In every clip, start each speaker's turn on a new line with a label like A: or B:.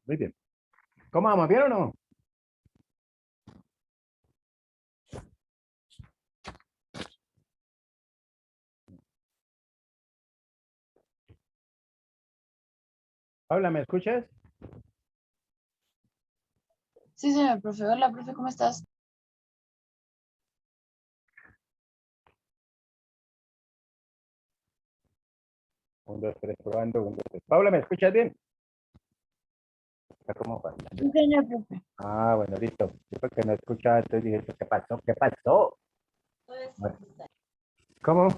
A: Muy bien. ¿Cómo vamos? ¿Bien o no? Paula, ¿me escuchas?
B: Sí, señor profe. Hola, profe, ¿cómo estás?
A: Un, dos, tres, probando. Un, dos, tres. Paula, ¿me escuchas bien? Está como fallando.
B: Sí, señor profe.
A: Ah, bueno, listo. Yo porque no escuchaba, entonces dije, ¿qué pasó? ¿Qué pasó? Bueno, ¿cómo?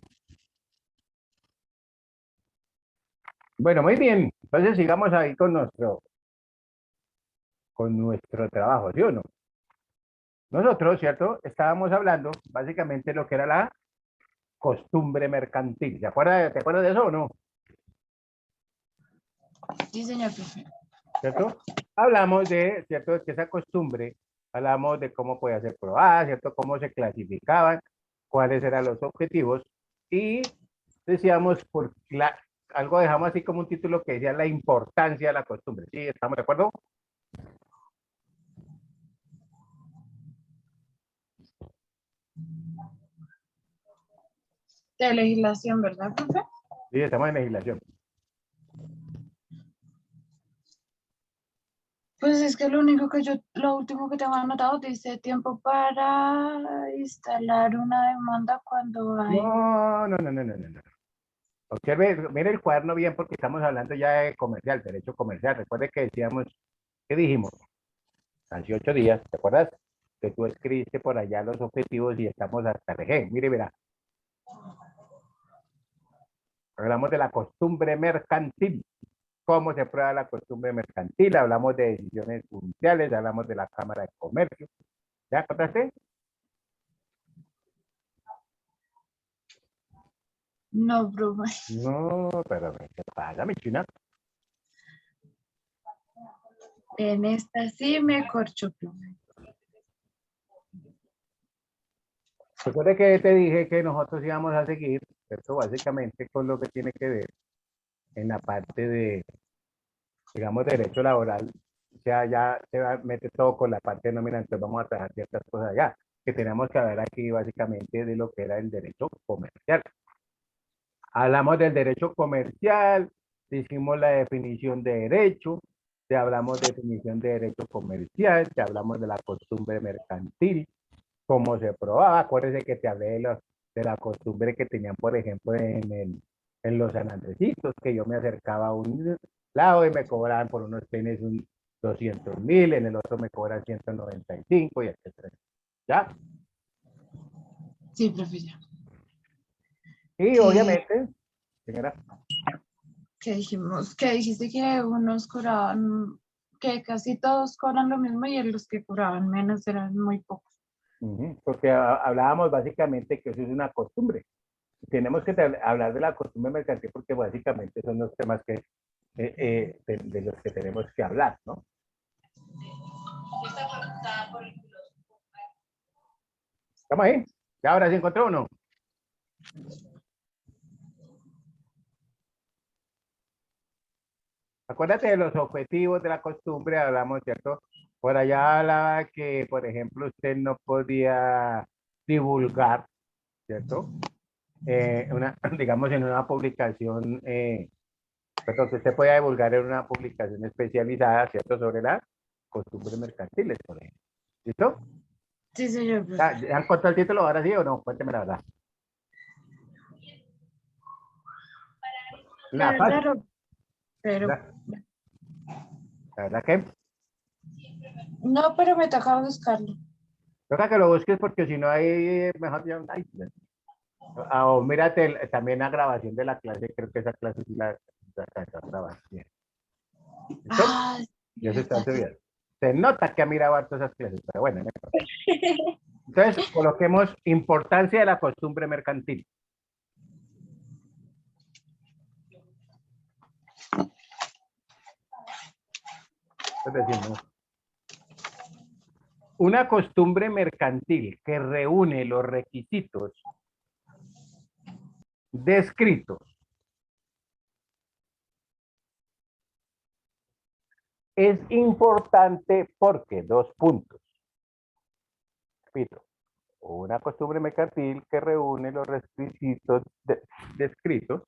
A: Bueno, muy bien. Entonces sigamos ahí con nuestro trabajo, ¿sí o no? Nosotros, ¿cierto? Estábamos hablando básicamente de lo que era la costumbre mercantil. ¿Te acuerdas de eso o no?
B: Sí, señor profe.
A: ¿Cierto? Hablamos de, ¿cierto? Que esa costumbre, hablamos de cómo podía ser probada, ¿cierto? Cómo se clasificaban, cuáles eran los objetivos y decíamos, algo dejamos así como un título que decía la importancia de la costumbre. ¿Sí? ¿Estamos de acuerdo?
B: De legislación, ¿verdad, profe?
A: Sí, estamos en legislación.
B: Pues es que lo último que tengo anotado dice tiempo para instalar una demanda cuando hay.
A: No, no, no, no, no, no, no. Observe, mire el cuaderno bien porque estamos hablando ya de comercial, derecho comercial. Recuerde que decíamos, ¿qué dijimos? Hace 8 días, ¿te acuerdas? Que tú escribiste por allá los objetivos y estamos hasta el G. Mire, verá, hablamos de la costumbre mercantil. ¿Cómo se prueba la costumbre mercantil? Hablamos de decisiones judiciales, hablamos de la Cámara de Comercio. ¿Ya contaste?
B: No, profe.
A: No, pero ¿qué pasa, mi china?
B: En esta sí me corcho, profe.
A: Recuerde que te dije que nosotros íbamos a seguir, esto básicamente con lo que tiene que ver en la parte de, digamos, derecho laboral. O sea, ya mete todo con la parte de nómina, entonces vamos a trabajar ciertas cosas allá, que tenemos que hablar aquí básicamente de lo que era el derecho comercial. Hablamos del derecho comercial, hicimos la definición de derecho, te hablamos de definición de derecho comercial, te hablamos de la costumbre mercantil, cómo se probaba. Acuérdese que te hablé de la costumbre que tenían, por ejemplo, en los San Andresitos, que yo me acercaba a un lado y me cobraban por unos tenis 200.000, en el otro me cobran 195 y etcétera. ¿Ya?
B: Sí, profe, ya.
A: Y
B: ¿Qué,
A: obviamente, señora,
B: qué dijimos? Que dijiste que unos cobraban, que casi todos cobran lo mismo y los que cobraban menos eran muy pocos.
A: porque hablábamos básicamente que eso es una costumbre. Tenemos que hablar de la costumbre mercantil porque básicamente son los temas de los que tenemos que hablar, ¿no? ¿Estamos ahí? ¿Ya ahora se encontró uno? Acuérdate de los objetivos de la costumbre, hablamos, ¿cierto? Por allá hablaba que, por ejemplo, usted no podía divulgar, ¿cierto? Digamos, en una publicación, perdón, que usted podía divulgar en una publicación especializada, ¿cierto? Sobre las costumbres mercantiles, por ejemplo. ¿Listo?
B: Sí, señor
A: ¿Ya,
B: profe.
A: ya encontró el título ahora sí o no? Cuénteme la verdad.
B: La
A: La
B: verdad,
A: fácil.
B: pero
A: La verdad que
B: no, pero me toca buscarlo.
A: toca que lo busques porque si no hay mejor ya. Ay, o mírate también la grabación de la clase, creo que esa clase sí la grabas bien. ¿Listo?
B: Ah,
A: Y
B: sí,
A: eso está
B: verdad.
A: bien. Se nota que ha mirado harto esas clases, pero bueno, no importa. Entonces, coloquemos importancia de la costumbre mercantil. Es decir, ¿no? Una costumbre mercantil que reúne los requisitos descritos Es importante porque, dos puntos. Repito, una costumbre mercantil que reúne los requisitos descritos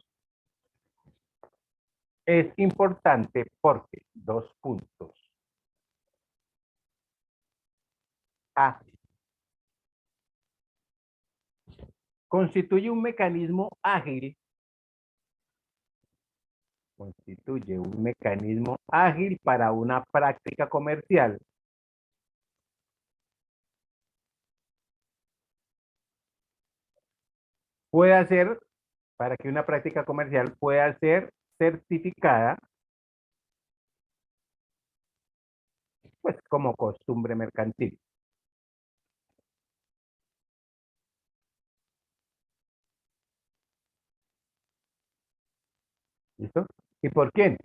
A: es importante porque, dos puntos. A. Constituye un mecanismo ágil. Constituye un mecanismo ágil para una práctica comercial. Puede ser, para que una práctica comercial pueda ser certificada, pues como costumbre mercantil. ¿Listo? ¿Y por quién?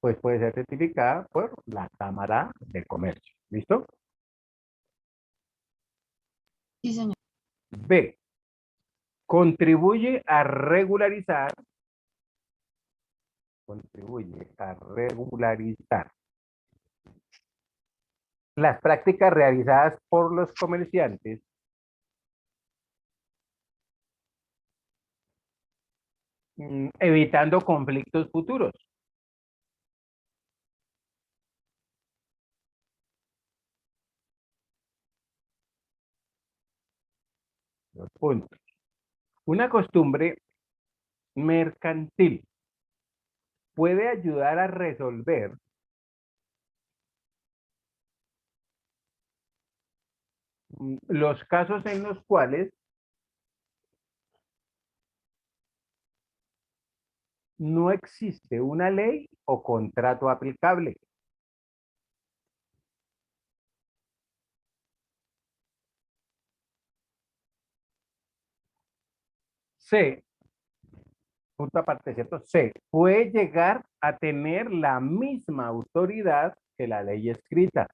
A: Pues puede ser certificada por la Cámara de Comercio. ¿Listo?
B: Sí, señor.
A: B. Contribuye a regularizar. Contribuye a regularizar las prácticas realizadas por los comerciantes evitando conflictos futuros. Dos puntos. Una costumbre mercantil puede ayudar a resolver los casos en los cuales no existe una ley o contrato aplicable. C, punto aparte, ¿cierto? C, puede llegar a tener la misma autoridad que la ley escrita.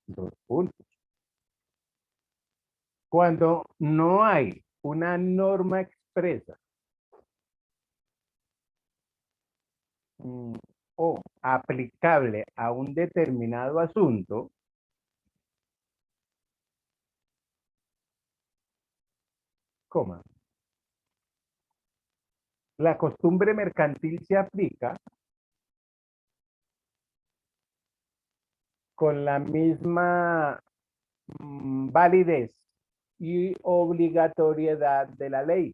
A: Dos puntos. Cuando no hay una norma expresa o aplicable a un determinado asunto, coma, la costumbre mercantil se aplica con la misma validez y obligatoriedad de la ley.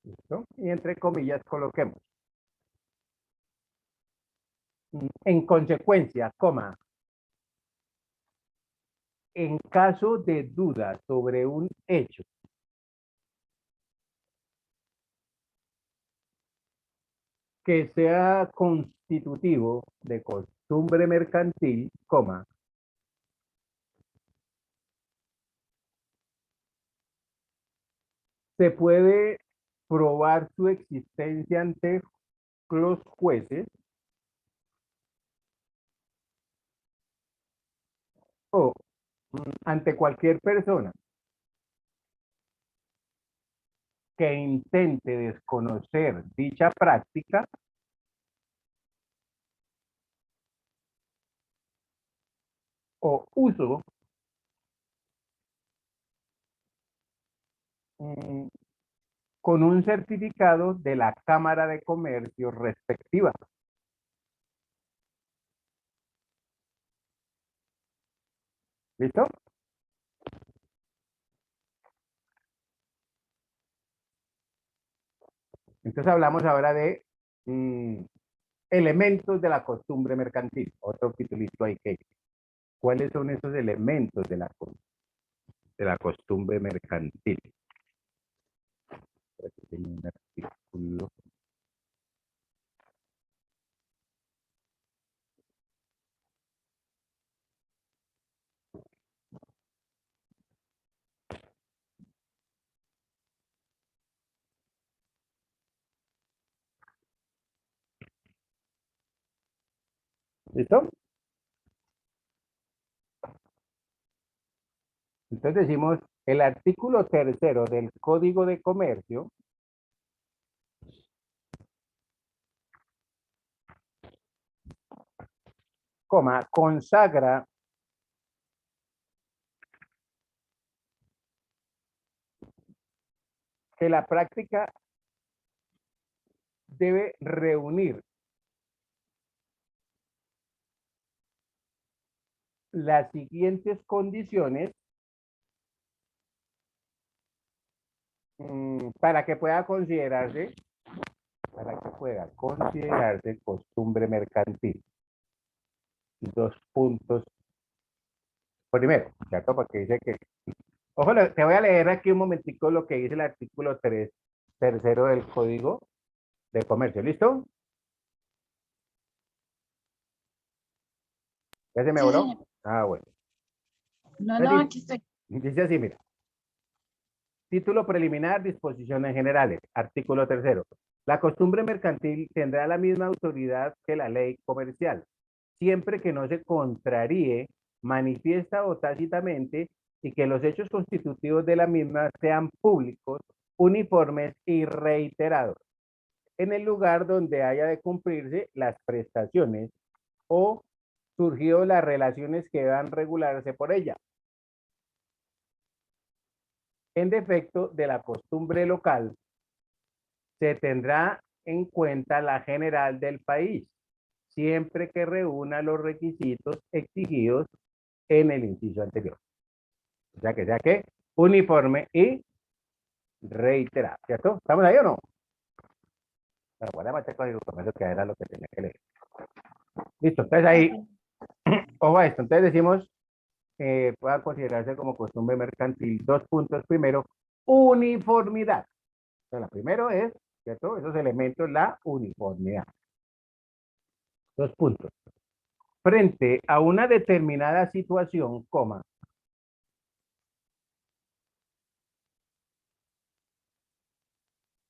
A: ¿Listo? Y entre comillas coloquemos. En consecuencia, coma, en caso de duda sobre un hecho que sea constitutivo de costumbre mercantil, coma, se puede probar su existencia ante los jueces o ante cualquier persona que intente desconocer dicha práctica o uso con un certificado de la Cámara de Comercio respectiva. ¿Listo? Entonces hablamos ahora de elementos de la costumbre mercantil. Otro titulito ahí que. ¿Cuáles son esos elementos de la costumbre mercantil? Aquí tengo un artículo. ¿Listo? Entonces decimos, el artículo tercero del Código de Comercio consagra que la práctica debe reunir las siguientes condiciones para que pueda considerarse costumbre mercantil. Dos puntos. Primero, ¿cierto? Porque dice que, ojo, te voy a leer aquí un momentico lo que dice el artículo 3, tercero del Código de Comercio. ¿Listo? ¿Ya se me
B: Sí,
A: voló?
B: señor.
A: Ah, bueno.
B: No, aquí estoy.
A: Dice así, mira. Título preliminar, disposiciones generales. Artículo tercero. La costumbre mercantil tendrá la misma autoridad que la ley comercial, siempre que no se contraríe manifiesta o tácitamente y que los hechos constitutivos de la misma sean públicos, uniformes y reiterados en el lugar donde haya de cumplirse las prestaciones o surgido las relaciones que deban regularse por ella. En defecto de la costumbre local, se tendrá en cuenta la general del país, siempre que reúna los requisitos exigidos en el inciso anterior. O sea que uniforme y reiterado, ¿cierto? ¿Estamos ahí o no? Bueno, voy a matar con el comercio que era lo que tenía que leer. Listo, entonces ahí, ojo a esto, entonces decimos, pueda considerarse como costumbre mercantil, dos puntos. Primero, uniformidad. Entonces, la primero es, ¿cierto? Esos elementos, la uniformidad. Dos puntos. Frente a una determinada situación, coma,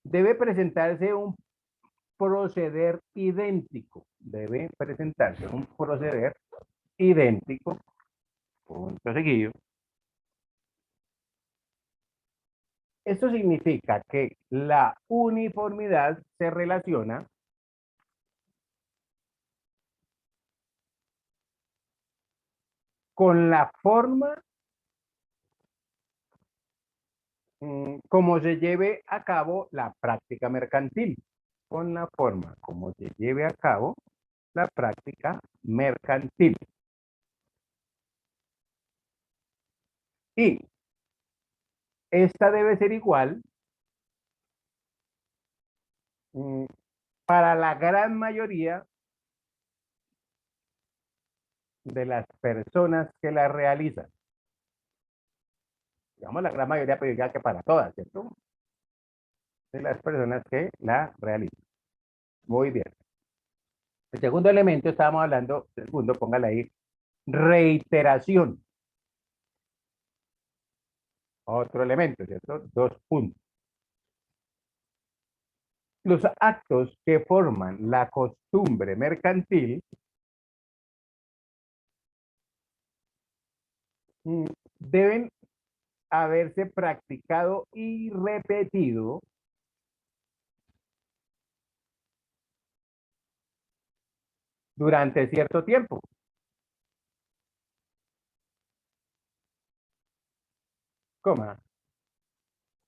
A: debe presentarse un proceder idéntico. Debe presentarse un proceder idéntico, punto seguido. Esto significa que la uniformidad se relaciona con la forma como se lleve a cabo la práctica mercantil. Con la forma como se lleve a cabo la práctica mercantil. Y esta debe ser igual para la gran mayoría de las personas que la realizan. Digamos la gran mayoría, pero ya que para todas, ¿cierto? De las personas que la realizan. Muy bien. El segundo elemento, estábamos hablando, segundo, póngale ahí, reiteración. Otro elemento, ¿cierto? Dos puntos. Los actos que forman la costumbre mercantil deben haberse practicado y repetido durante cierto tiempo. Coma.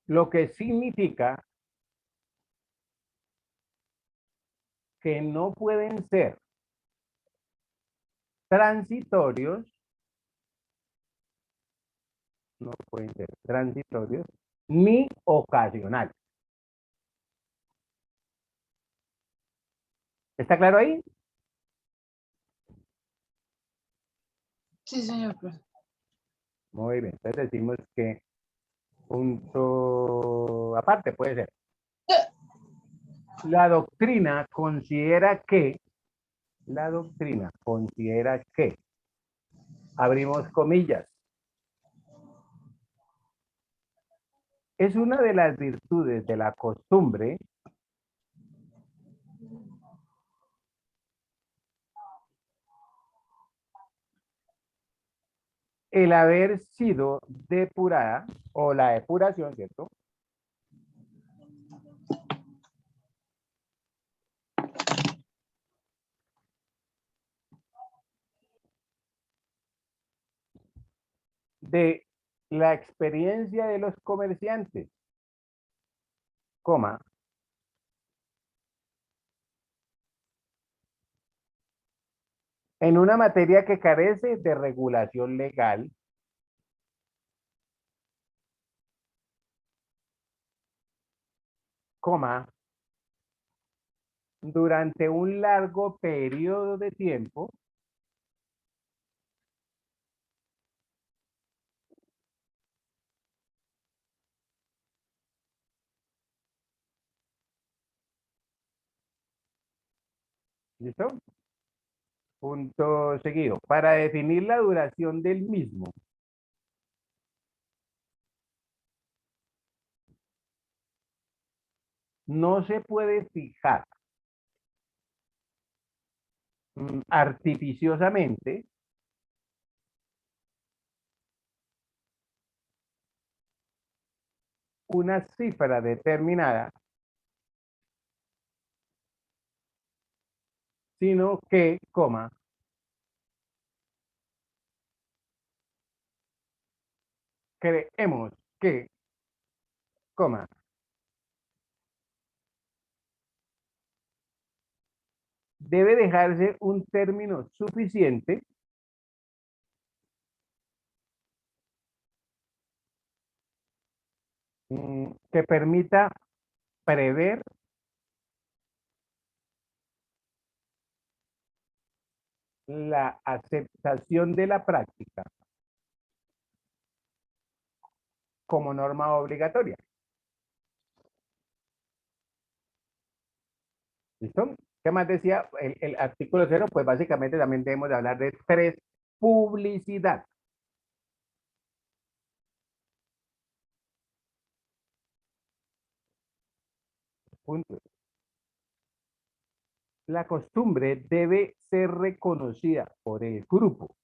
A: Lo que significa que no pueden ser transitorios, no pueden ser transitorios, ni ocasionales. ¿Está claro ahí?
B: Sí, señor.
A: Muy bien, entonces decimos que punto aparte puede ser. La doctrina considera que, abrimos comillas, es una de las virtudes de la costumbre el haber sido depurada o la depuración, ¿cierto? De la experiencia de los comerciantes, coma, en una materia que carece de regulación legal, coma, durante un largo periodo de tiempo, ¿listo? Punto seguido. Para definir la duración del mismo, no se puede fijar artificiosamente una cifra determinada, sino que, coma, creemos que, coma, debe dejarse un término suficiente que permita prever la aceptación de la práctica como norma obligatoria. ¿Listo? ¿Qué más decía el artículo 0? Pues básicamente también debemos de hablar de 3, publicidad. Punto. La costumbre debe ser reconocida por el grupo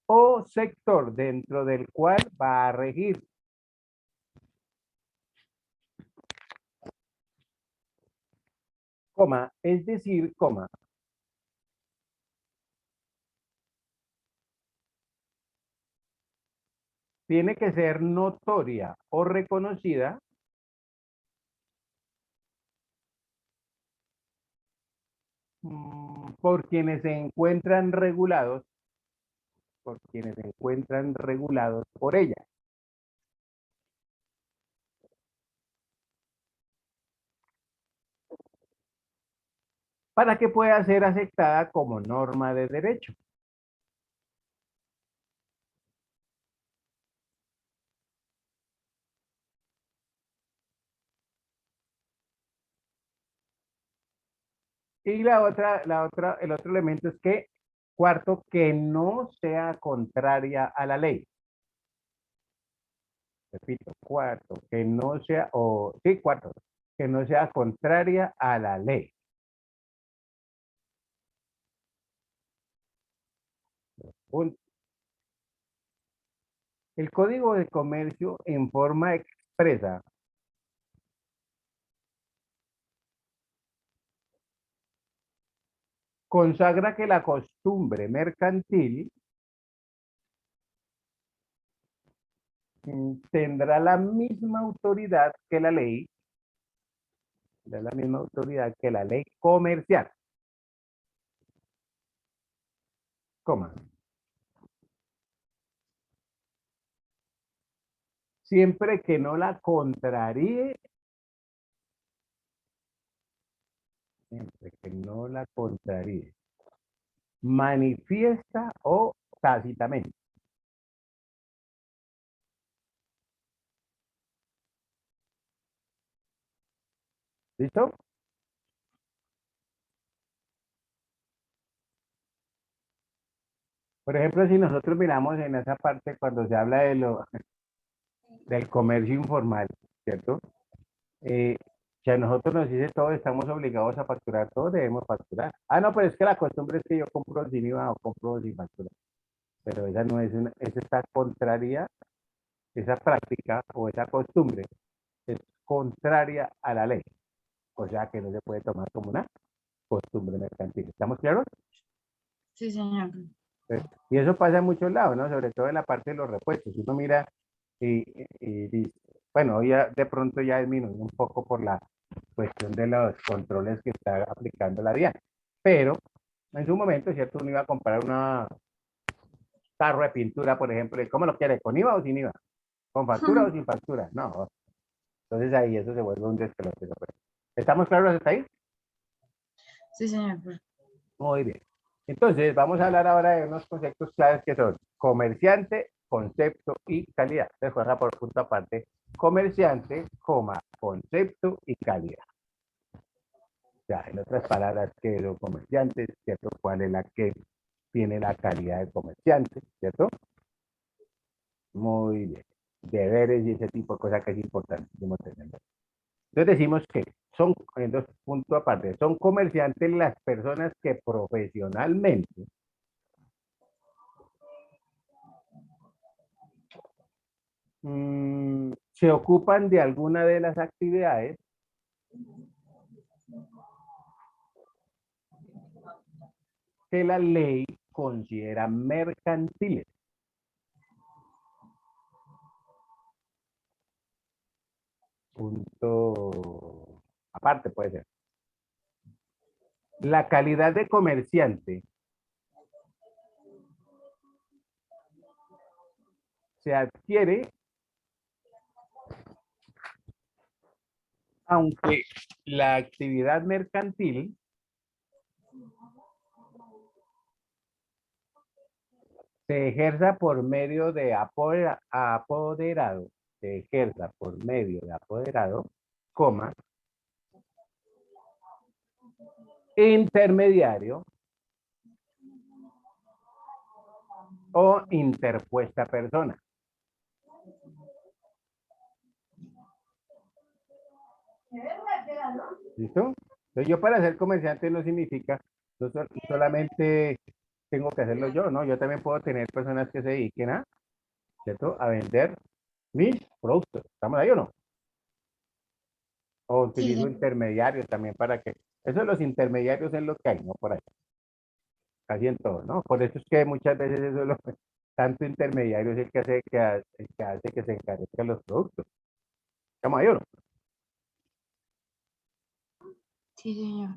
A: o sector dentro del cual va a regir. Coma, es decir, coma, tiene que ser notoria o reconocida por quienes se encuentran regulados, por ella. Para que pueda ser aceptada como norma de derecho. Y el otro elemento es que, cuarto, que no sea contraria a la ley. Repito, cuarto, que no sea, sí, cuarto, que no sea contraria a la ley. Punto. El Código de Comercio en forma expresa consagra que la costumbre mercantil tendrá la misma autoridad que la ley, comercial, coma, siempre que no la contraríe, manifiesta o tácitamente. ¿Listo? Por ejemplo, si nosotros miramos en esa parte cuando se habla del comercio informal, ¿cierto? Si a nosotros nos dice todo, estamos obligados a facturar todo, debemos facturar. Ah, no, pero es que la costumbre es que yo compro sin IVA o compro sin factura. Pero esa no es una, esa está contraria, esa práctica o esa costumbre es contraria a la ley. O sea que no se puede tomar como una costumbre mercantil. ¿Estamos claros?
B: Sí, señor.
A: Y eso pasa en muchos lados, ¿no? Sobre todo en la parte de los repuestos. Uno mira y dice, bueno, ya de pronto ya disminuye un poco por la cuestión de los controles que está aplicando la DIAN. Pero en su momento, ¿cierto? Uno iba a comprar una tarro de pintura, por ejemplo, y ¿cómo lo quiere? ¿Con IVA o sin IVA? ¿Con factura o sin factura? No. Entonces ahí eso se vuelve un despelote. ¿Estamos claros hasta ahí?
B: Sí, señor.
A: Muy bien. Entonces, vamos a hablar ahora de unos conceptos claves que son comerciante, concepto y calidad. Se juega por punto aparte. Comerciante, coma, concepto y calidad. Ya, en otras palabras, ¿qué son comerciantes? ¿Cierto? ¿Cuál es la que tiene la calidad de comerciante? ¿Cierto? Muy bien. Deberes y ese tipo de cosas que es importante. Entonces decimos que son, en dos puntos aparte, son comerciantes las personas que profesionalmente se ocupan de alguna de las actividades que la ley considera mercantiles. Punto aparte puede ser. La calidad de comerciante se adquiere aunque la actividad mercantil se ejerza por medio de apoderado, se ejerza por medio de apoderado, coma, intermediario o interpuesta persona. ¿Listo? Entonces yo para ser comerciante no significa, no solamente tengo que hacerlo yo, ¿no? Yo también puedo tener personas que se dediquen a, ¿cierto? A vender mis productos. ¿Estamos ahí o no? O
B: Sí,
A: utilizo
B: señor.
A: intermediarios también para que, eso de los intermediarios es lo que hay, ¿no? Por ahí, casi en todo, ¿no? Por eso es que muchas veces eso es lo que, tanto intermediario es el que hace que se encarezcan los productos. ¿Estamos ahí o no?
B: Sí, señor.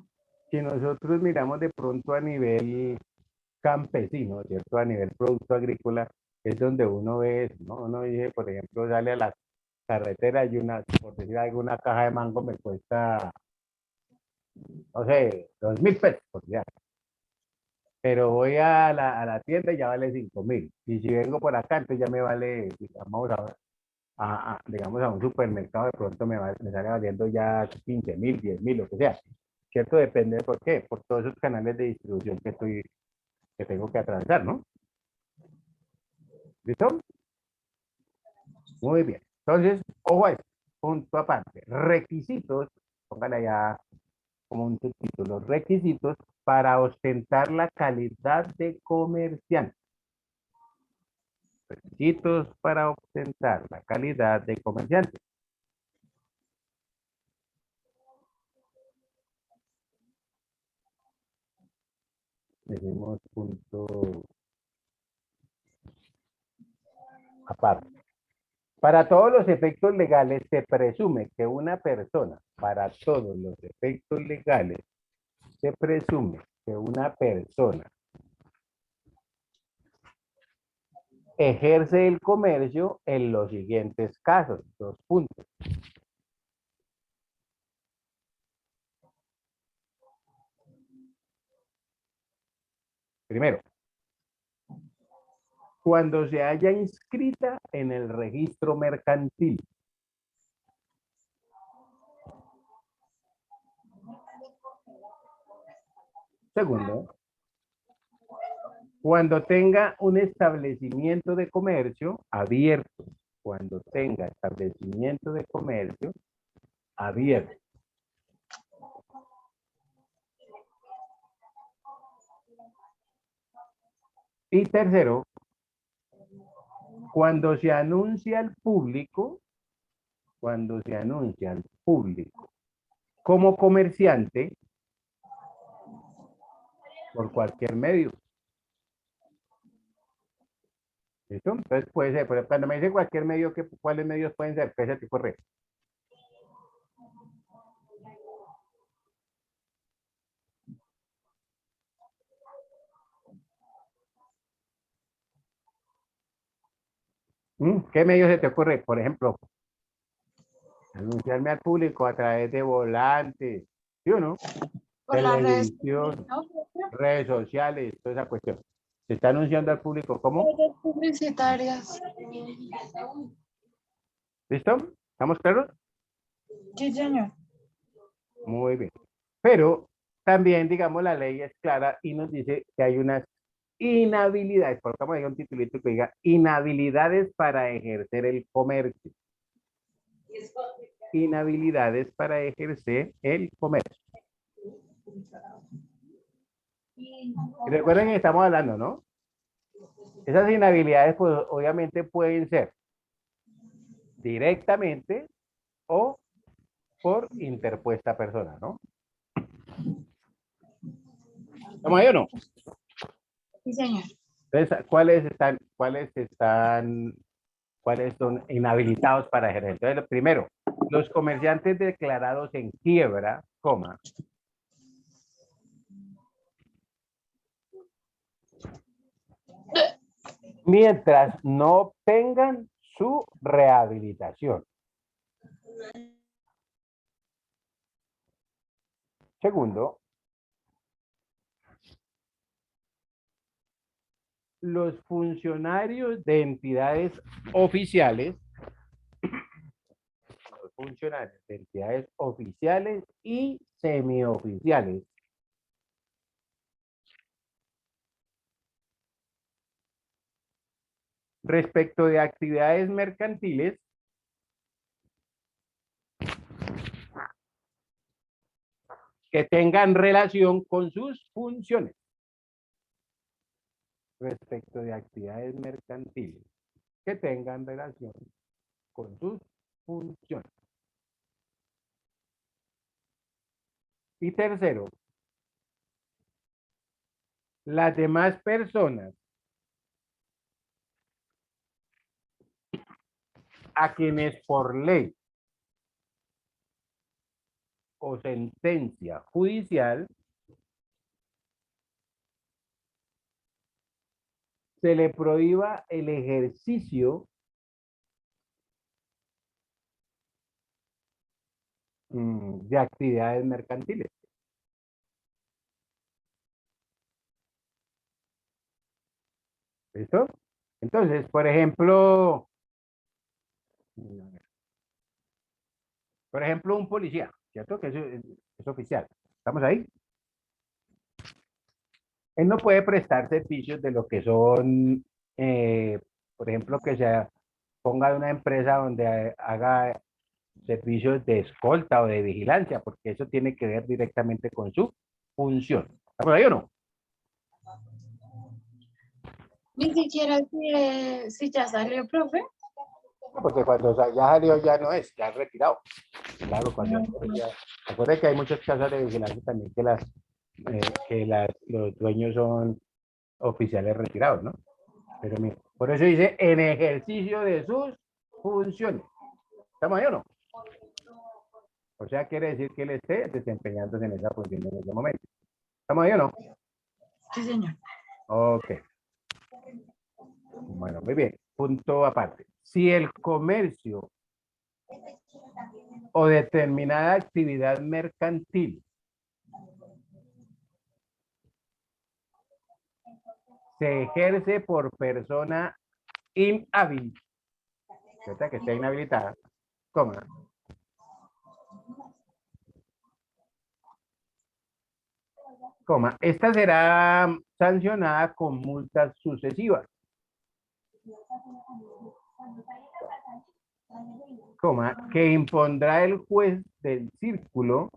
A: Si nosotros miramos de pronto a nivel campesino, ¿cierto? A nivel producto agrícola, es donde uno ve eso, ¿no? Uno dice, por ejemplo, sale a las carreteras y una, por decir algo, una caja de mango me cuesta, no sé, 2.000 pesos, por decir algo. Pero voy a la tienda y ya vale 5.000. Y si vengo por acá, entonces ya me vale, digamos, digamos, a un supermercado, de pronto me sale valiendo ya 15.000, 10.000, lo que sea. ¿Cierto? Depende de por qué, por todos esos canales de distribución que tengo que atravesar, ¿no? ¿Listo? Muy bien. Entonces, ojo a esto, punto aparte. Requisitos, póngale ya como un subtítulo, requisitos para ostentar la calidad de comerciante. Requisitos para ostentar la calidad de comerciante. Decimos punto aparte. Para todos los efectos legales se presume que una persona, para todos los efectos legales, se presume que una persona ejerce el comercio en los siguientes casos. Dos puntos. Primero, cuando se haya inscrita en el registro mercantil. Segundo, cuando tenga un establecimiento de comercio abierto. Cuando tenga establecimiento de comercio abierto. Y tercero, cuando se anuncia al público, como comerciante por cualquier medio. ¿Listo? Entonces puede ser, pero cuando me dice cualquier medio, ¿cuáles medios pueden ser? ¿Qué es el tipo de red? ¿Qué medio se te ocurre? Por ejemplo, anunciarme al público a través de volantes, ¿sí o no?
B: Por las redes sociales,
A: Televisión,
B: ¿no?
A: redes sociales, toda esa cuestión. Se está anunciando al público, ¿cómo?
B: Redes publicitarias.
A: ¿Listo? ¿Estamos claros?
B: Sí, señor.
A: Muy bien. Pero también, digamos, la ley es clara y nos dice que hay unas inhabilidades, colocamos ahí un titulito que diga inhabilidades para ejercer el comercio. Inhabilidades para ejercer el comercio. Y recuerden que estamos hablando, ¿no? Esas inhabilidades, pues, obviamente pueden ser directamente o por interpuesta persona, ¿no? ¿Estamos ahí o no?
B: Sí, señor.
A: Entonces, cuáles son inhabilitados para ejercer? Entonces, lo primero, los comerciantes declarados en quiebra, coma, mientras no obtengan su rehabilitación. Segundo, los funcionarios de entidades oficiales, y semioficiales respecto de actividades mercantiles que tengan relación con sus funciones. Respecto de actividades mercantiles que tengan relación con sus funciones. Y tercero, las demás personas a quienes por ley o sentencia judicial se le prohíba el ejercicio de actividades mercantiles. ¿Listo? Entonces, por ejemplo, un policía, ¿cierto? Que es oficial. ¿Estamos ahí? Él no puede prestar servicios de lo que son, por ejemplo, que se ponga una empresa donde haga servicios de escolta o de vigilancia, porque eso tiene que ver directamente con su función. ¿Estamos ahí o no?
B: Ni siquiera si ya salió, profe.
A: Porque cuando ya salió ya no es, ya es retirado. Claro, cuando
B: No,
A: ya, recuerda que hay muchas casas de vigilancia también los dueños son oficiales retirados, ¿no? Pero mira, por eso dice en ejercicio de sus funciones. ¿Estamos ahí o no? O sea, quiere decir que él esté desempeñándose en esa función en ese momento. ¿Estamos ahí o no?
B: sí, señor.
A: Ok. Bueno, muy bien. Punto aparte. Si el comercio o determinada actividad mercantil se ejerce por persona inhábil, ¿verdad? Que esté inhabilitada, coma, esta será sancionada con multas sucesivas, que impondrá el juez del círculo,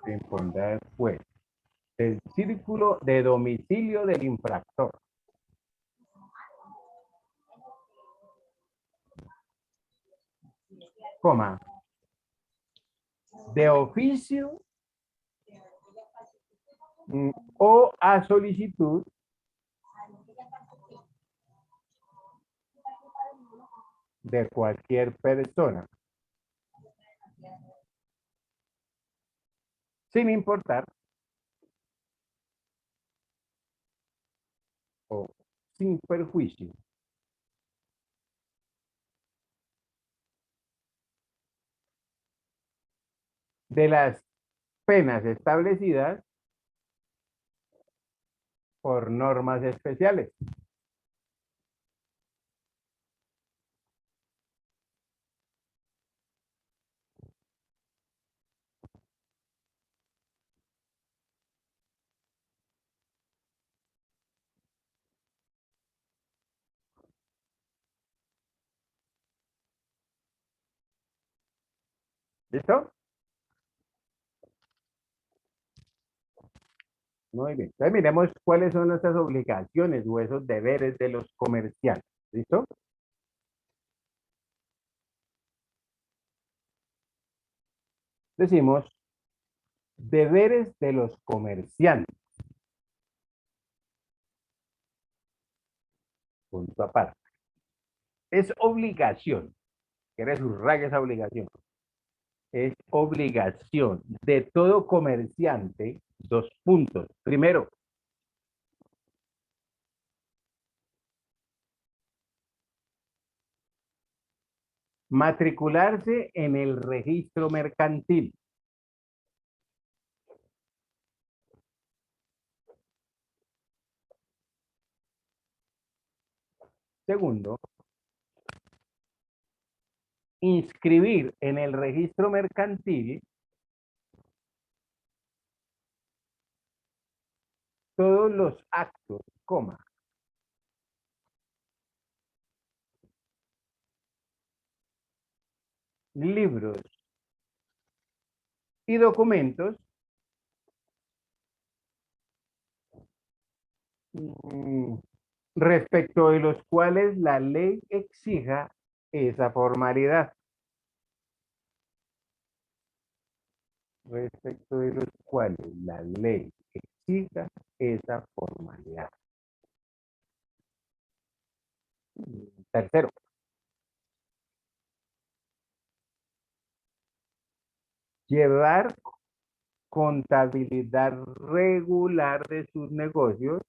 A: que impondrá el juez del círculo de domicilio del infractor, coma, de oficio o a solicitud de cualquier persona, sin importar o sin perjuicio de las penas establecidas por normas especiales. ¿Listo? Muy bien. Entonces miremos cuáles son nuestras obligaciones o esos deberes de los comerciantes. ¿Listo? Decimos deberes de los comerciantes. Punto aparte. Es obligación. ¿Quieres subrayar esa obligación? Es obligación de todo comerciante, dos puntos. Primero, matricularse en el registro mercantil. Segundo, inscribir en el registro mercantil todos los actos, coma, libros y documentos respecto de los cuales la ley exija esa formalidad. Respecto de los cuales la ley exija esa formalidad. Tercero, llevar contabilidad regular de sus negocios,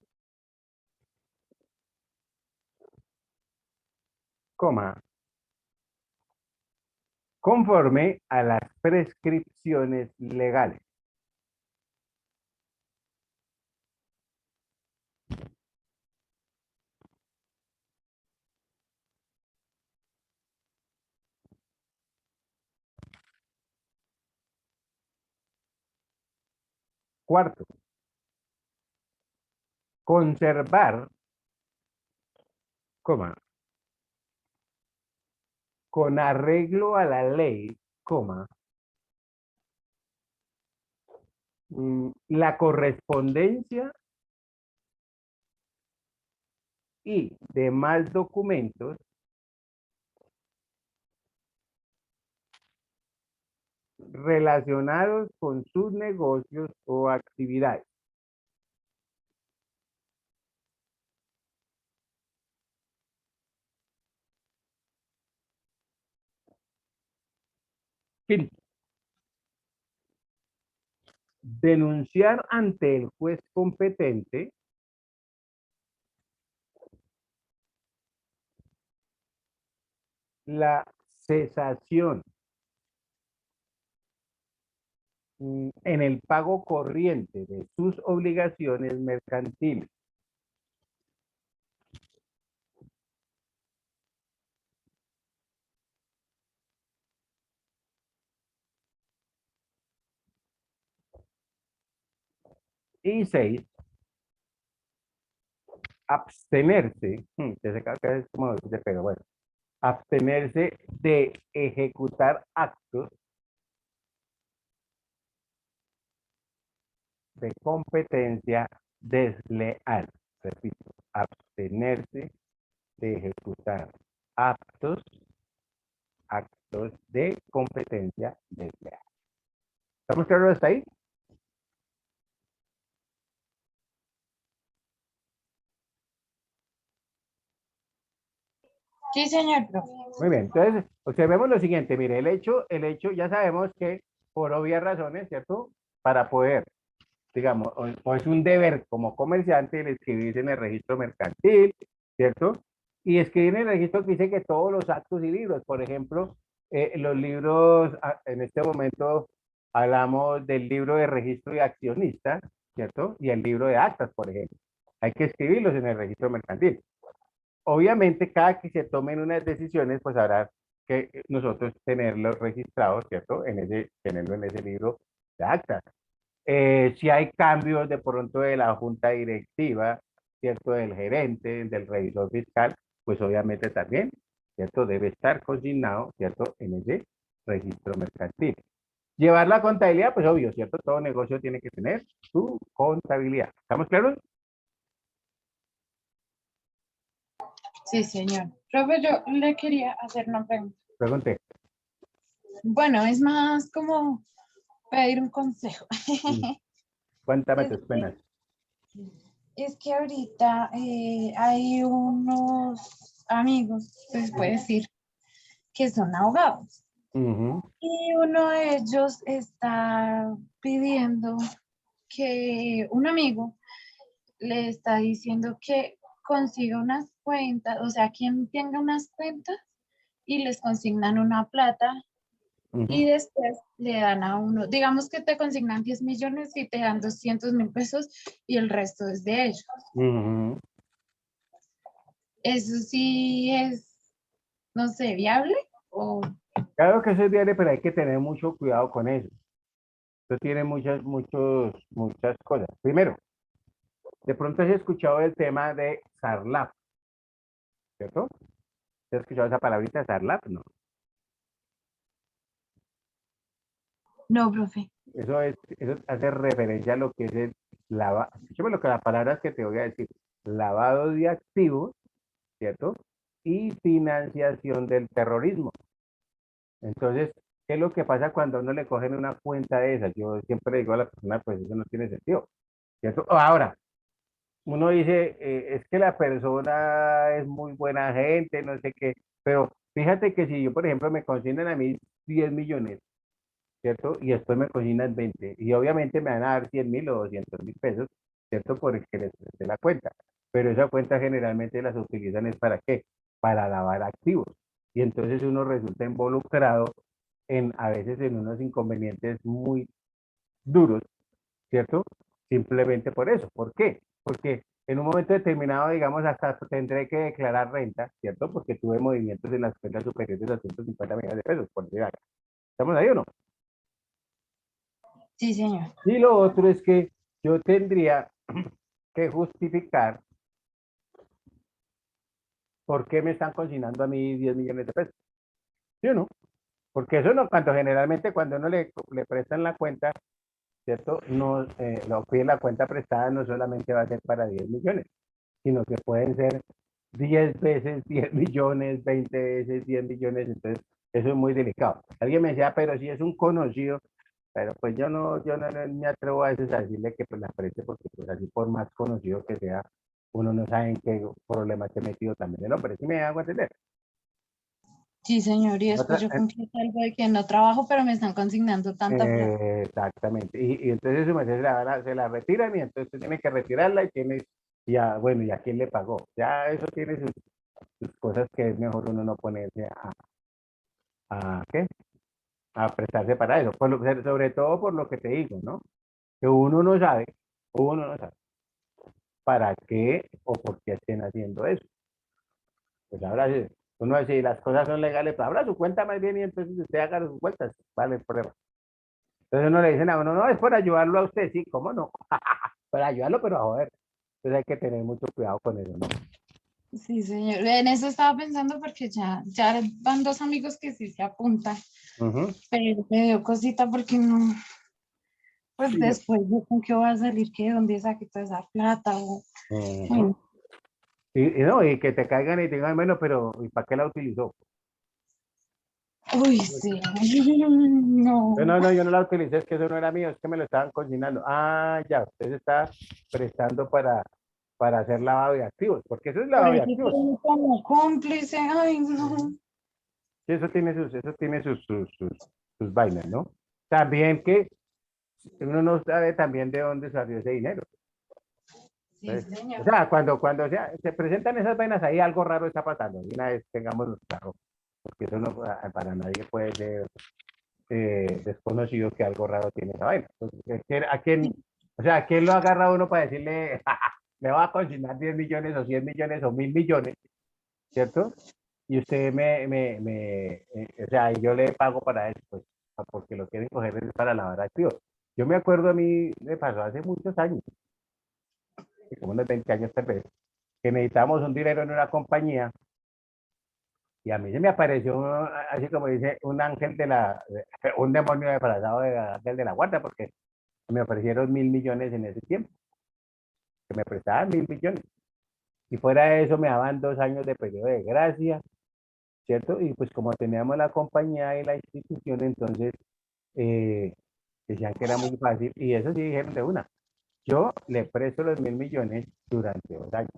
A: coma, conforme a las prescripciones legales. Cuarto, conservar, coma, con arreglo a la ley, coma, la correspondencia y demás documentos relacionados con sus negocios o actividades. Quinto, denunciar ante el juez competente la cesación en el pago corriente de sus obligaciones mercantiles. Y 6, abstenerse, es como de pero bueno, abstenerse de ejecutar actos de competencia desleal. Repito, abstenerse de ejecutar actos de competencia desleal. ¿Estamos claros hasta ahí?
B: Sí, señor, profe.
A: Muy bien, entonces observemos lo siguiente, mire, el hecho, ya sabemos que por obvias razones, ¿cierto? Para poder, digamos, o es un deber como comerciante el escribirse en el registro mercantil, ¿cierto? Y escribir en el registro que dice que todos los actos y libros, por ejemplo, los libros, en este momento hablamos del libro de registro de accionistas, ¿cierto? Y el libro de actas, por ejemplo. Hay que escribirlos en el registro mercantil. Obviamente, cada que se tomen unas decisiones, pues habrá que nosotros tenerlos registrados, ¿cierto? Tenerlo en ese libro de actas. Si hay cambios de pronto de la junta directiva, ¿cierto? Del gerente, del revisor fiscal, pues obviamente también, ¿cierto? Debe estar consignado, ¿cierto? En ese registro mercantil. Llevar la contabilidad, pues obvio, ¿cierto? Todo negocio tiene que tener su contabilidad. ¿Estamos claros?
B: Sí, señor. Profe, yo le quería hacer una pregunta.
A: Pregunté.
B: Bueno, es más como pedir un consejo.
A: Cuéntame
B: Es
A: tus
B: que,
A: penas.
B: es que ahorita hay unos amigos, pues puede decir, que son abogados.
A: Ujú,
B: Y uno de ellos está pidiendo que un amigo le está diciendo que consiga unas cuentas, o sea, quien tenga unas cuentas y les consignan una plata y
A: ujú,
B: después le dan a uno, digamos que te consignan 10 millones y te dan 200.000 pesos y el resto es de ellos.
A: ujú.
B: Eso sí es, no sé, viable o
A: Claro que eso es viable, pero hay que tener mucho cuidado con eso. Eso tiene muchas cosas. Primero, de pronto has escuchado el tema de SARLAP, ¿cierto? ¿Has escuchado esa palabrita SARLAP? No.
B: no, profe.
A: Eso hace referencia a lo que es el lavado. Escúchame lo que las palabras que te voy a decir. Lavado de activos, ¿cierto? Y financiación del terrorismo. Entonces, ¿qué es lo que pasa cuando a uno le cogen una cuenta de esas? Yo siempre digo a la persona, pues eso no tiene sentido, ¿cierto? Ahora, uno dice, es que la persona es muy buena gente, no sé qué, pero fíjate que si yo, por ejemplo, me consignan a mí 10 millones, ¿cierto? Y después me consignan 20, y obviamente me van a dar 100.000 o 200.000 pesos, ¿cierto? Por el que les presté la cuenta. Pero esa cuenta generalmente las utilizan es para qué? Para lavar activos. Y entonces uno resulta involucrado a veces en unos inconvenientes muy duros, ¿cierto? Simplemente por eso. ¿Por qué? Porque en un momento determinado, digamos, hasta tendré que declarar renta, ¿cierto? Porque tuve movimientos en las cuentas superiores a 150 millones de pesos, por decir algo. ¿Estamos ahí o no?
B: Sí, señor.
A: Y lo otro es que yo tendría que justificar por qué me están consignando a mí 10 millones de pesos. ¿Sí o no? Porque eso no, generalmente cuando uno le prestan la cuenta, ¿cierto? No, lo que la cuenta prestada no solamente va a ser para 10 millones, sino que pueden ser 10 veces 10 millones, 20 veces 10 millones, entonces eso es muy delicado. Alguien me decía, pero si es un conocido, pero pues yo no me atrevo a veces a decirle que pues la preste porque pues así por más conocido que sea, uno no sabe en qué problema se ha metido también el hombre, ¿sí me hago entender?
B: Sí, señor. Y después
A: Otra,
B: yo confieso algo de que no trabajo, pero me están consignando tanta plata.
A: exactamente, y entonces su merced se la retiran y entonces tiene que retirarla y tiene, ya, bueno, ¿y a quién le pagó? Ya eso tiene sus cosas que es mejor uno no ponerse ¿qué? A prestarse para eso, sobre todo por lo que te digo, ¿no? Que uno no sabe para qué o por qué estén haciendo eso. Pues ahora sí, uno si las cosas son legales, pues abra su cuenta más bien y entonces usted haga sus vueltas, vale, prueba. Entonces uno le dicen a uno, no, es por ayudarlo a usted, sí, ¿cómo no? Para ayudarlo, pero a joder. Entonces hay que tener mucho cuidado con eso, ¿no?
B: Sí, señor. En eso estaba pensando porque ya van dos amigos que sí se apuntan,
A: Ujú.
B: pero me dio cosita porque no. pues
A: Sí,
B: después yo con qué voy a salir, que de dónde saqué toda esa plata o
A: ujú.
B: bueno,
A: Y no, y que te caigan y te digan, bueno, pero ¿y para qué la utilizó?
B: uy, sí,
A: No,
B: no,
A: no, yo no la utilicé, es que eso no era mío, es que me lo estaban consignando. Ah, ya, usted se está prestando para hacer lavado de activos, porque eso es
B: por
A: lavado de
B: eso
A: activos.
B: estoy como cómplice, ay, no.
A: Ujú. Sí, eso tiene sus vainas, ¿no? También que uno no sabe también de dónde salió ese dinero.
B: Sí,
A: Entonces, o
B: señor.
A: sea, cuando se presentan esas vainas ahí, algo raro está pasando. Y una vez tengamos claro, porque eso no, para nadie puede ser desconocido que algo raro tiene esa vaina. Entonces, ¿a quién, o sea, ¿a quién lo agarra uno para decirle, le va a consignar 10 millones o 100 millones o 1000 millones, ¿cierto? Y usted o sea, y yo le pago para eso, pues, porque lo quieren coger es para lavar activos. Yo me acuerdo a mí, me pasó hace muchos años, como unos 20 años tal vez, que necesitábamos un dinero en una compañía y a mí se me apareció, así como dice, un ángel un demonio disfrazado de ángel de la guarda, porque me ofrecieron 1000 millones en ese tiempo, que me prestaban 1000 millones. Y fuera de eso me daban 2 años de periodo de gracia, ¿cierto? Y pues como teníamos la compañía y la institución, entonces eh, decían que era muy fácil, y eso sí dijeron de una. Yo le presto los 1000 millones durante 2 años.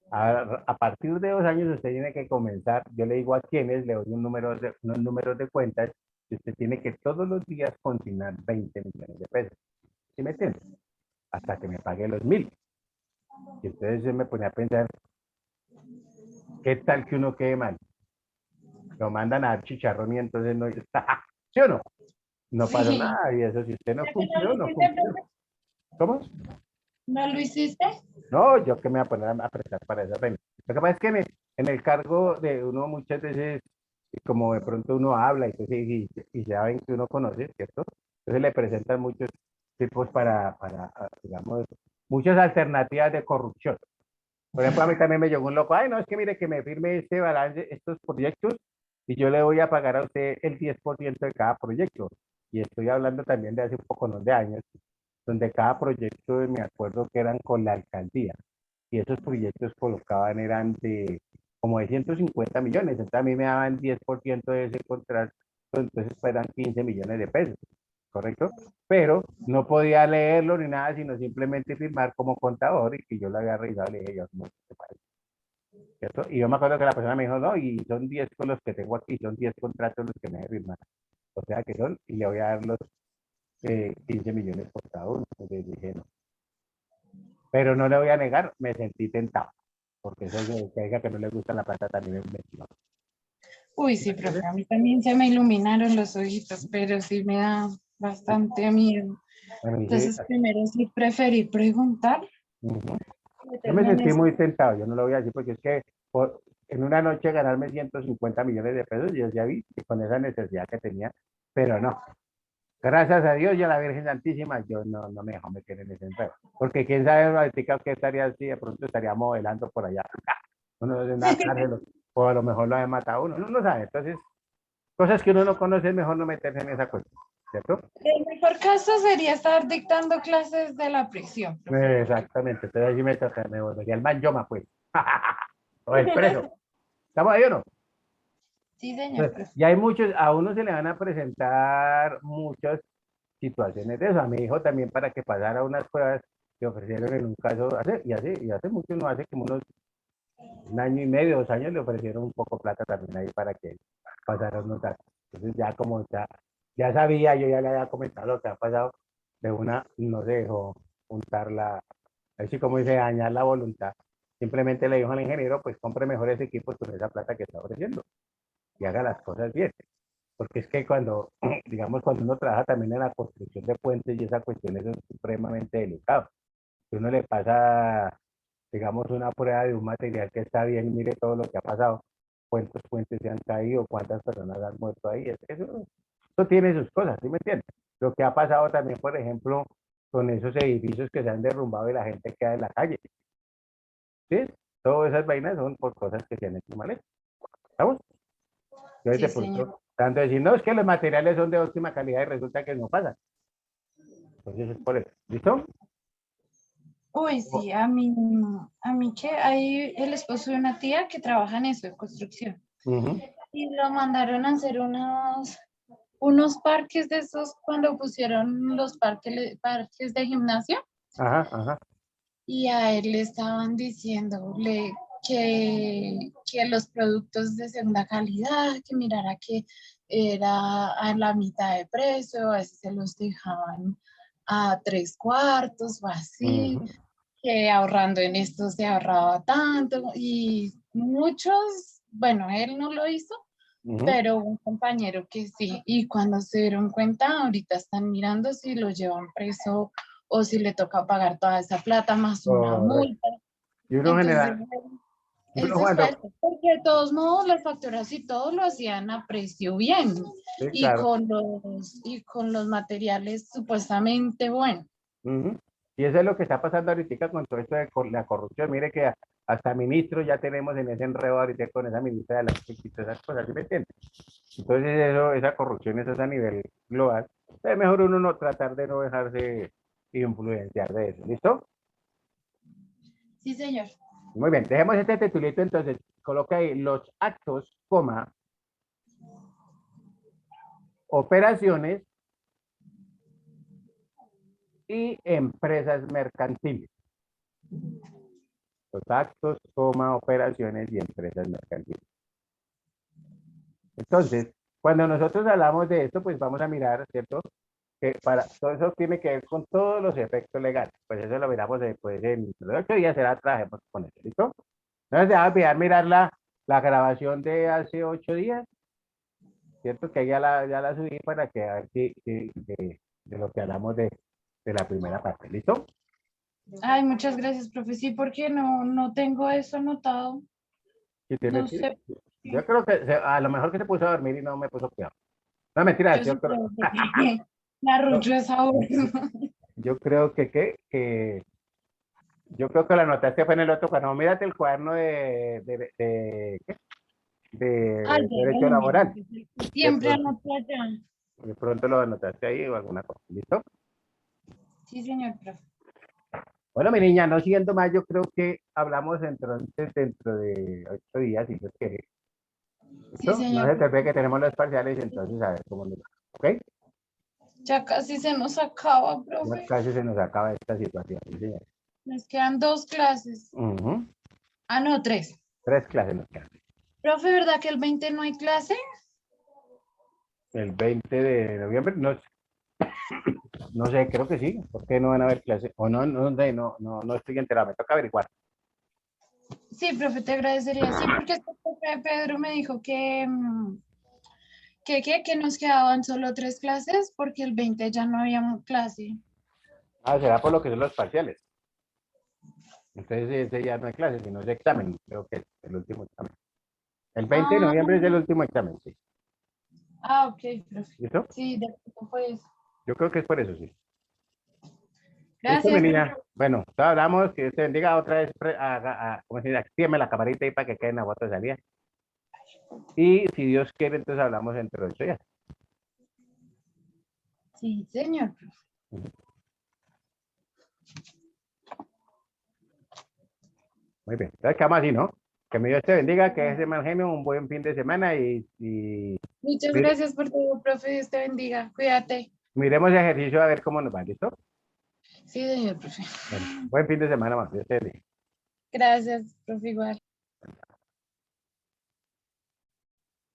A: A partir de 2 años usted tiene que comenzar, yo le digo a quienes, le doy unos números de cuentas, y usted tiene que todos los días consignar 20 millones de pesos. ¿Sí me entiende? Hasta que me pague los 1000. Y entonces yo me ponía a pensar, ¿qué tal que uno quede mal? Lo mandan a dar chicharrón y entonces no está, ¿sí o no? No pasó
B: Sí.
A: nada y eso si usted no
B: ¿Ya que no lo
A: cumplió, no
B: hiciste,
A: cumplió.
B: profe?
A: ¿Cómo?
B: ¿No lo hiciste?
A: No, yo que me voy a poner a prestar para esa pena. Lo que pasa es que en el cargo de uno muchas veces, como de pronto uno habla y saben que uno conoce, ¿cierto? Entonces le presentan muchos tipos digamos, muchas alternativas de corrupción. Por ejemplo, a mí también me llegó un loco, ay, no, es que mire que me firme este balance, estos proyectos, y yo le voy a pagar a usted el 10% de cada proyecto. Y estoy hablando también de hace un poco, no de años, donde cada proyecto me acuerdo que eran con la alcaldía y esos proyectos colocaban eran de como de 150 millones, entonces a mí me daban 10% de ese contrato, entonces eran 15 millones de pesos, ¿correcto? Pero no podía leerlo ni nada, sino simplemente firmar como contador y que yo lo había revisado, le dije, yo, no, ¿te parece? ¿Cierto? Y yo me acuerdo que la persona me dijo, no, y son 10 con los que tengo aquí, son 10 contratos los que me debe firmar, o sea que son, y le voy a dar los 15 millones por cada uno. Entonces dije, no. Pero no le voy a negar, me sentí tentado, porque eso de que diga que no le gusta la plata también es mentira.
B: Uy, sí, profe, a mí también se me iluminaron los ojitos, pero sí me da bastante miedo.
A: Bueno, dice,
B: Entonces, primero sí preferí preguntar,
A: ujú. Yo me
B: meterme en
A: sentí
B: eso.
A: muy tentado, yo no lo voy a decir porque es que en una noche ganarme 150 millones de pesos, yo ya vi que con esa necesidad que tenía, pero no. Gracias a Dios y a la Virgen Santísima, yo no me dejo meter en ese enredo. Porque quién sabe, ahorita que estaría así, de pronto estaría modelando por allá. Uno de una cárcel, o a lo mejor lo ha matado a uno, uno no sabe. Entonces, cosas que uno no conoce, es mejor no meterse en esa cuestión, ¿cierto?
B: El mejor caso sería estar dictando clases de la prisión, profe, porque
A: Exactamente, entonces ahí me volvería el Mayoma, pues, o el preso. ¿Estamos ahí o no?
B: sí, señor,
A: Pues,
B: profe.
A: y hay muchos, a uno se le van a presentar muchas situaciones de eso. A mi hijo también para que pasara unas pruebas que ofrecieron en un caso, y hace mucho, no hace como unos 1 año y medio, 2 años, le ofrecieron un poco plata también ahí para que pasara unos datos. Entonces ya como ya sabía, yo ya le había comentado lo que ha pasado, de una no se dejó juntar así como dice, dañar la voluntad. Simplemente le dijo al ingeniero, pues compre mejores equipos con esa plata que está ofreciendo y haga las cosas bien. Porque es que cuando, digamos, cuando uno trabaja también en la construcción de puentes y esa cuestión es supremamente delicado. Si uno le pasa, digamos, una prueba de un material que está bien, mire todo lo que ha pasado, cuántos puentes se han caído, cuántas personas han muerto ahí, eso tiene sus cosas, ¿sí me entiendes? Lo que ha pasado también, por ejemplo, con esos edificios que se han derrumbado y la gente queda en la calle, ¿sí? Todas esas vainas son por cosas que se han hecho mal. ¿Estamos? Entonces,
B: Sí,
A: de
B: señor.
A: pronto, tanto decir, no, es que los materiales son de óptima calidad y resulta que no pasa. Entonces es por eso. ¿Listo?
B: Uy, sí, a mí que hay el esposo de una tía que trabaja en eso, de construcción.
A: Ujú.
B: Y lo mandaron a hacer unos parques de esos cuando pusieron los parques de gimnasio.
A: Ajá, ajá.
B: Y a él le estaban diciéndole que los productos de segunda calidad, que mirara que era a la mitad de precio, a veces se los dejaban a 3/4 o así,
A: Ujú,
B: que ahorrando en esto se ahorraba tanto y muchos, bueno, él no lo hizo,
A: ujú.
B: pero un compañero que sí, y cuando se dieron cuenta, ahorita están mirando si lo llevan preso o si le toca pagar toda esa plata más una
A: Correcto.
B: multa.
A: Y uno
B: Entonces,
A: genera, y uno
B: eso fue,
A: cuando,
B: porque de todos modos las facturas y todo lo hacían a precio bien
A: sí,
B: y
A: claro.
B: con los materiales supuestamente buenos.
A: Ujú. Y eso es lo que está pasando ahorita con todo esto de la corrupción. Mire que hasta ministros ya tenemos en ese enredo ahorita con esa ministra de las TIC y todas esas cosas, ¿sí me entiendes? Entonces eso, esa corrupción eso es a nivel global. Es mejor uno no tratar de no dejarse influenciar de eso. ¿Listo?
B: Sí, señor.
A: Muy bien, dejemos este titulito entonces. Coloca ahí los actos, coma, operaciones y empresas mercantiles. Los actos, coma, operaciones y empresas mercantiles. Entonces, cuando nosotros hablamos de esto, pues vamos a mirar, ¿cierto? Que para todo eso tiene que ver con todos los efectos legales. Pues eso lo miramos después en los 8 días, será trabajemos con eso, ¿listo? Entonces, a olvidar mirar la grabación de hace 8 días, ¿cierto? Que ya la subí para que a ver si de lo que hablamos de la primera parte, ¿listo?
B: Ay, muchas gracias, profe. Sí, porque no tengo eso anotado.
A: Si tiene,
B: No sé.
A: yo creo que a lo mejor que se puso a dormir y no me puso cuidado. No, mentira,
B: Yo sí creo que me
A: yo,
B: arrulló esa hora.
A: yo creo que yo creo que la anotaste fue en el otro cuaderno. Mírate el cuaderno ¿qué?
B: Ay,
A: de
B: ya
A: derecho
B: lo miro.
A: laboral. De
B: Siempre
A: pronto,
B: anoto allá.
A: de pronto lo anotaste ahí o alguna cosa. ¿Listo?
B: Sí, señor, profe.
A: Bueno, mi niña, no siendo más, yo creo que hablamos entonces dentro de 8 días, si Dios quiere.
B: Sí,
A: ¿Listo? No
B: señor.
A: se te olvide que tenemos los parciales, entonces a ver cómo nos va. ¿Ok?
B: Ya casi se nos acaba,
A: Ya
B: profe.
A: casi se nos acaba esta situación. Sí, señor.
B: Nos quedan 2 clases.
A: Ujú.
B: Ah, no, 3.
A: 3 clases nos quedan.
B: Profe, ¿verdad que el 20 no hay clase?
A: El 20 de noviembre, no, no sé, creo que sí. ¿Por qué no van a haber clases? O no, no estoy enterado, me toca averiguar.
B: Sí, profe, te agradecería. Sí, porque este profe Pedro me dijo que nos quedaban solo 3 clases porque el 20 ya no había clase.
A: Ah, será por lo que son los parciales. Entonces ese ya no hay clases, sino es examen. Creo que es el último examen. El 20 de
B: Ah,
A: noviembre es el último examen, sí.
B: ok, profe.
A: ¿Listo?
B: Sí, de pronto fue eso.
A: Yo creo que es por eso, sí. Listo, mi
B: Gracias, profe.
A: niña. Bueno, hablamos, que Dios te bendiga otra vez, ¿cómo se dice? Actívame la camarita ahí para que queden las fotos de salida. Y si Dios quiere, entonces hablamos entre 8 días.
B: Sí, señor, profe.
A: Muy bien. Entonces quedamos así, ¿no? Que mi Dios te bendiga, que ese mal genio, un buen fin de semana y
B: Muchas
A: mire,
B: gracias por todo, profe. Dios te bendiga. Cuídate.
A: miremos el ejercicio a ver cómo nos va, ¿listo?
B: Sí, señor, profe.
A: Bueno, buen fin de semana más. Dios te bendiga.
B: Gracias, profe, igual.